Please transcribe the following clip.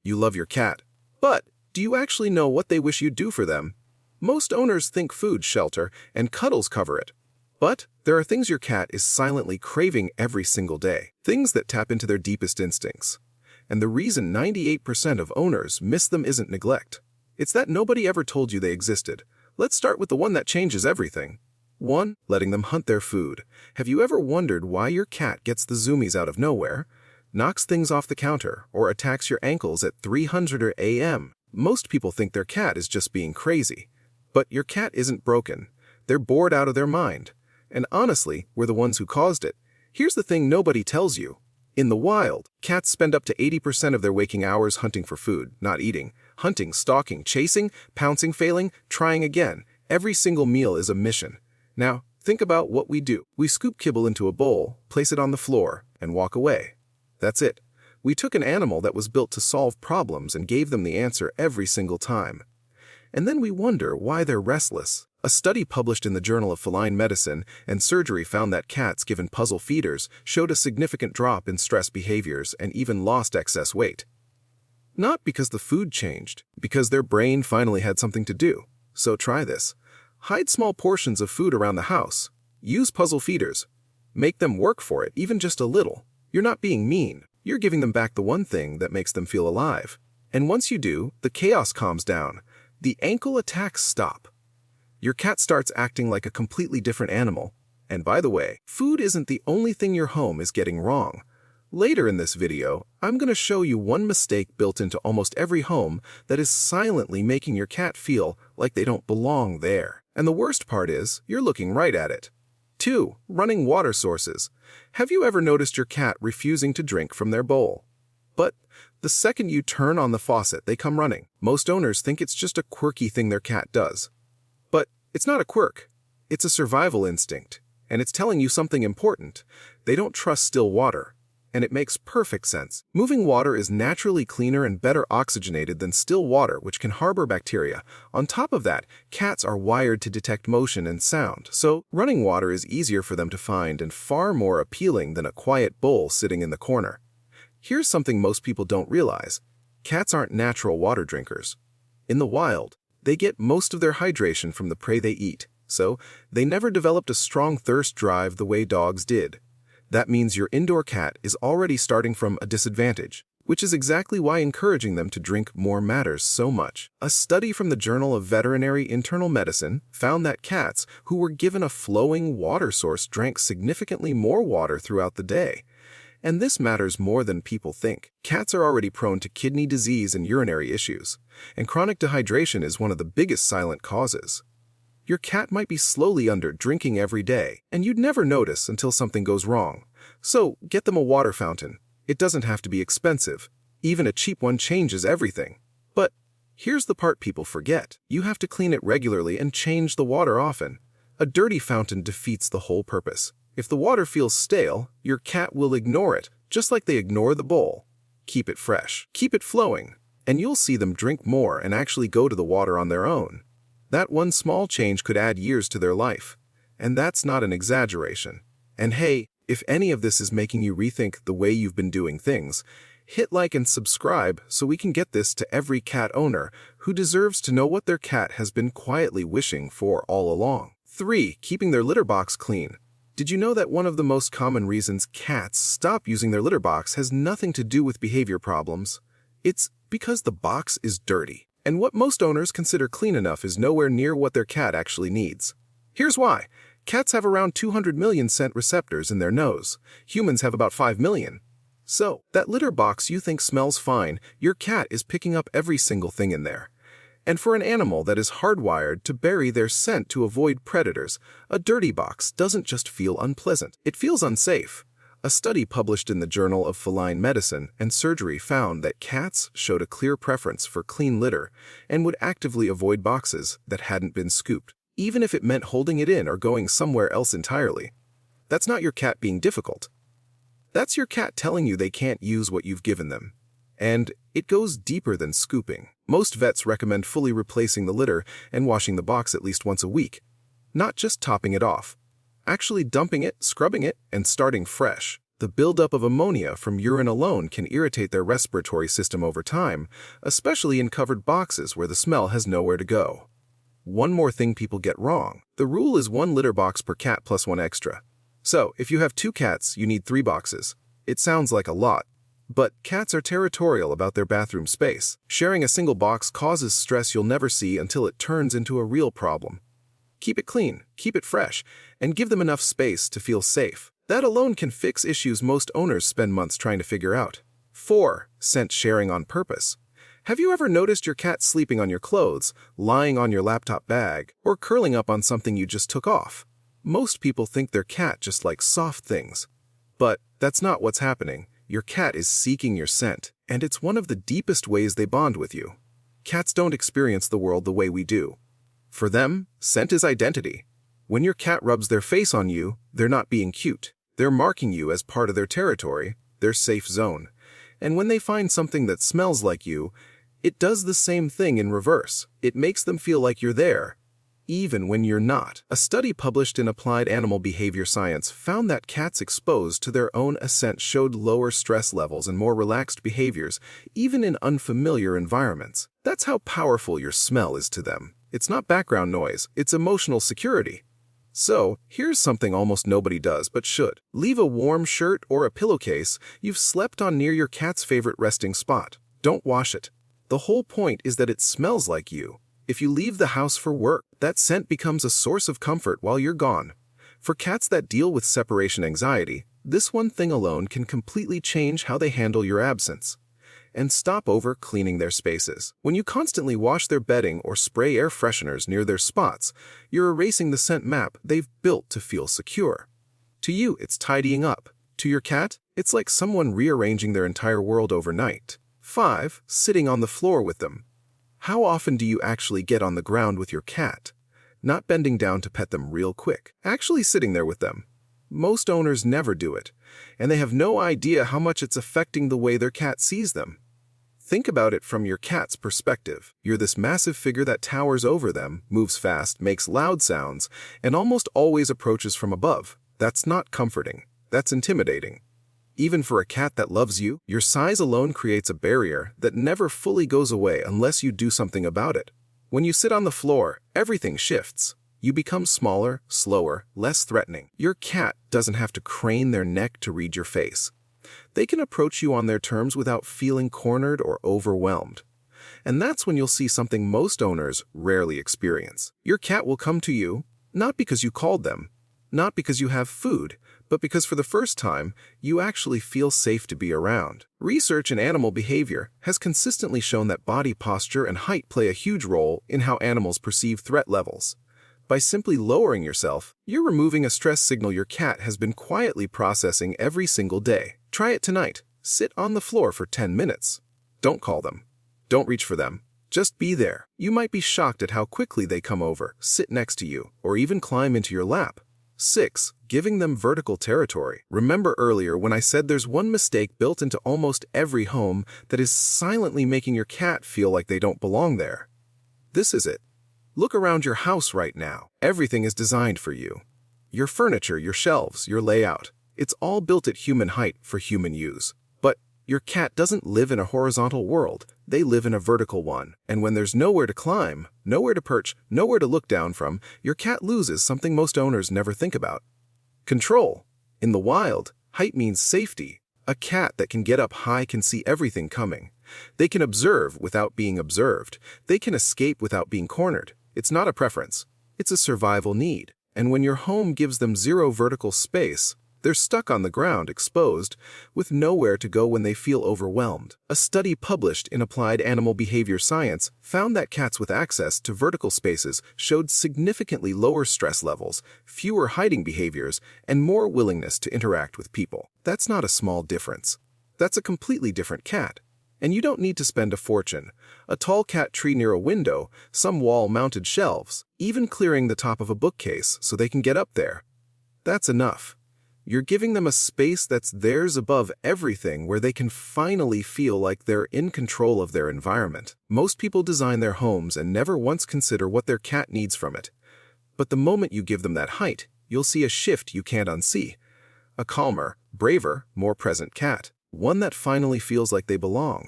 You love your cat. But do you actually know what they wish you'd do for them? Most owners think food, shelter, and cuddles cover it. But there are things your cat is silently craving every single day, things that tap into their deepest instincts. And the reason 98% of owners miss them isn't neglect. It's that nobody ever told you they existed. Let's start with the one that changes everything. 1. Letting them hunt their food. Have you ever wondered why your cat gets the zoomies out of nowhere, knocks things off the counter, or attacks your ankles at 300 a.m.? Most people think their cat is just being crazy. But your cat isn't broken. They're bored out of their mind. And honestly, we're the ones who caused it. Here's the thing nobody tells you. In the wild, cats spend up to 80% of their waking hours hunting for food, not eating. Hunting, stalking, chasing, pouncing, failing, trying again. Every single meal is a mission. Now, think about what we do. We scoop kibble into a bowl, place it on the floor, and walk away. That's it. We took an animal that was built to solve problems and gave them the answer every single time. And then we wonder why they're restless. A study published in the Journal of Feline Medicine and Surgery found that cats given puzzle feeders showed a significant drop in stress behaviors and even lost excess weight. Not because the food changed, because their brain finally had something to do. So try this. Hide small portions of food around the house. Use puzzle feeders. Make them work for it, even just a little. You're not being mean. You're giving them back the one thing that makes them feel alive. And once you do, the chaos calms down. The ankle attacks stop. Your cat starts acting like a completely different animal. And by the way, food isn't the only thing your home is getting wrong. Later in this video, I'm going to show you one mistake built into almost every home that is silently making your cat feel like they don't belong there. And the worst part is, you're looking right at it. 2. Running water sources. Have you ever noticed your cat refusing to drink from their bowl? But the second you turn on the faucet, they come running. Most owners think it's just a quirky thing their cat does. But it's not a quirk. It's a survival instinct. And it's telling you something important. They don't trust still water. And it makes perfect sense. Moving water is naturally cleaner and better oxygenated than still water, which can harbor bacteria. On top of that, cats are wired to detect motion and sound, so running water is easier for them to find and far more appealing than a quiet bowl sitting in the corner. Here's something most people don't realize. Cats aren't natural water drinkers. In the wild, they get most of their hydration from the prey they eat, so they never developed a strong thirst drive the way dogs did. That means your indoor cat is already starting from a disadvantage, which is exactly why encouraging them to drink more matters so much. A study from the Journal of Veterinary Internal Medicine found that cats who were given a flowing water source drank significantly more water throughout the day. And this matters more than people think. Cats are already prone to kidney disease and urinary issues, and chronic dehydration is one of the biggest silent causes. Your cat might be slowly under drinking every day, and you'd never notice until something goes wrong. So get them a water fountain. It doesn't have to be expensive. Even a cheap one changes everything. But here's the part people forget. You have to clean it regularly and change the water often. A dirty fountain defeats the whole purpose. If the water feels stale, your cat will ignore it, just like they ignore the bowl. Keep it fresh. Keep it flowing. And you'll see them drink more and actually go to the water on their own. That one small change could add years to their life. And that's not an exaggeration. And hey, if any of this is making you rethink the way you've been doing things, hit like and subscribe so we can get this to every cat owner who deserves to know what their cat has been quietly wishing for all along. 3. Keeping their litter box clean. Did you know that one of the most common reasons cats stop using their litter box has nothing to do with behavior problems? It's because the box is dirty. And what most owners consider clean enough is nowhere near what their cat actually needs. Here's why. Cats have around 200 million scent receptors in their nose. Humans have about 5 million. So, that litter box you think smells fine, your cat is picking up every single thing in there. And for an animal that is hardwired to bury their scent to avoid predators, a dirty box doesn't just feel unpleasant. It feels unsafe. A study published in the Journal of Feline Medicine and Surgery found that cats showed a clear preference for clean litter and would actively avoid boxes that hadn't been scooped, even if it meant holding it in or going somewhere else entirely. That's not your cat being difficult. That's your cat telling you they can't use what you've given them. And it goes deeper than scooping. Most vets recommend fully replacing the litter and washing the box at least once a week, not just topping it off. Actually dumping it, scrubbing it, and starting fresh. The buildup of ammonia from urine alone can irritate their respiratory system over time, especially in covered boxes where the smell has nowhere to go. One more thing people get wrong. The rule is 1 litter box per cat plus 1 extra. So, if you have 2 cats, you need 3 boxes. It sounds like a lot, but cats are territorial about their bathroom space. Sharing a single box causes stress you'll never see until it turns into a real problem. Keep it clean, keep it fresh, and give them enough space to feel safe. That alone can fix issues most owners spend months trying to figure out. 4. Scent sharing on purpose. Have you ever noticed your cat sleeping on your clothes, lying on your laptop bag, or curling up on something you just took off? Most people think their cat just likes soft things. But that's not what's happening. Your cat is seeking your scent, and it's one of the deepest ways they bond with you. Cats don't experience the world the way we do. For them, scent is identity. When your cat rubs their face on you, they're not being cute. They're marking you as part of their territory, their safe zone. And when they find something that smells like you, it does the same thing in reverse. It makes them feel like you're there, even when you're not. A study published in Applied Animal Behavior Science found that cats exposed to their own scent showed lower stress levels and more relaxed behaviors, even in unfamiliar environments. That's how powerful your smell is to them. It's not background noise, it's emotional security. So, here's something almost nobody does but should. Leave a warm shirt or a pillowcase you've slept on near your cat's favorite resting spot. Don't wash it. The whole point is that it smells like you. If you leave the house for work, that scent becomes a source of comfort while you're gone. For cats that deal with separation anxiety, this one thing alone can completely change how they handle your absence. And stop over cleaning their spaces. When you constantly wash their bedding or spray air fresheners near their spots, you're erasing the scent map they've built to feel secure. To you, it's tidying up. To your cat, it's like someone rearranging their entire world overnight. 5. Sitting on the floor with them. How often do you actually get on the ground with your cat? Not bending down to pet them real quick, actually sitting there with them. Most owners never do it, and they have no idea how much it's affecting the way their cat sees them. Think about it from your cat's perspective. You're this massive figure that towers over them, moves fast, makes loud sounds, and almost always approaches from above. That's not comforting. That's intimidating. Even for a cat that loves you, your size alone creates a barrier that never fully goes away unless you do something about it. When you sit on the floor, everything shifts. You become smaller, slower, less threatening. Your cat doesn't have to crane their neck to read your face. They can approach you on their terms without feeling cornered or overwhelmed. And that's when you'll see something most owners rarely experience. Your cat will come to you, not because you called them, not because you have food, but because for the first time, you actually feel safe to be around. Research in animal behavior has consistently shown that body posture and height play a huge role in how animals perceive threat levels. By simply lowering yourself, you're removing a stress signal your cat has been quietly processing every single day. Try it tonight. Sit on the floor for 10 minutes. Don't call them. Don't reach for them. Just be there. You might be shocked at how quickly they come over, sit next to you, or even climb into your lap. 6. Giving them vertical territory. Remember earlier when I said there's one mistake built into almost every home that is silently making your cat feel like they don't belong there? This is it. Look around your house right now. Everything is designed for you. Your furniture, your shelves, your layout. It's all built at human height for human use. But your cat doesn't live in a horizontal world. They live in a vertical one. And when there's nowhere to climb, nowhere to perch, nowhere to look down from, your cat loses something most owners never think about. Control. In the wild, height means safety. A cat that can get up high can see everything coming. They can observe without being observed. They can escape without being cornered. It's not a preference. It's a survival need. And when your home gives them zero vertical space, they're stuck on the ground, exposed, with nowhere to go when they feel overwhelmed. A study published in Applied Animal Behavior Science found that cats with access to vertical spaces showed significantly lower stress levels, fewer hiding behaviors, and more willingness to interact with people. That's not a small difference. That's a completely different cat. And you don't need to spend a fortune. A tall cat tree near a window, some wall-mounted shelves, even clearing the top of a bookcase so they can get up there. That's enough. You're giving them a space that's theirs above everything, where they can finally feel like they're in control of their environment. Most people design their homes and never once consider what their cat needs from it. But the moment you give them that height, you'll see a shift you can't unsee. a calmer, braver, more present cat, one that finally feels like they belong.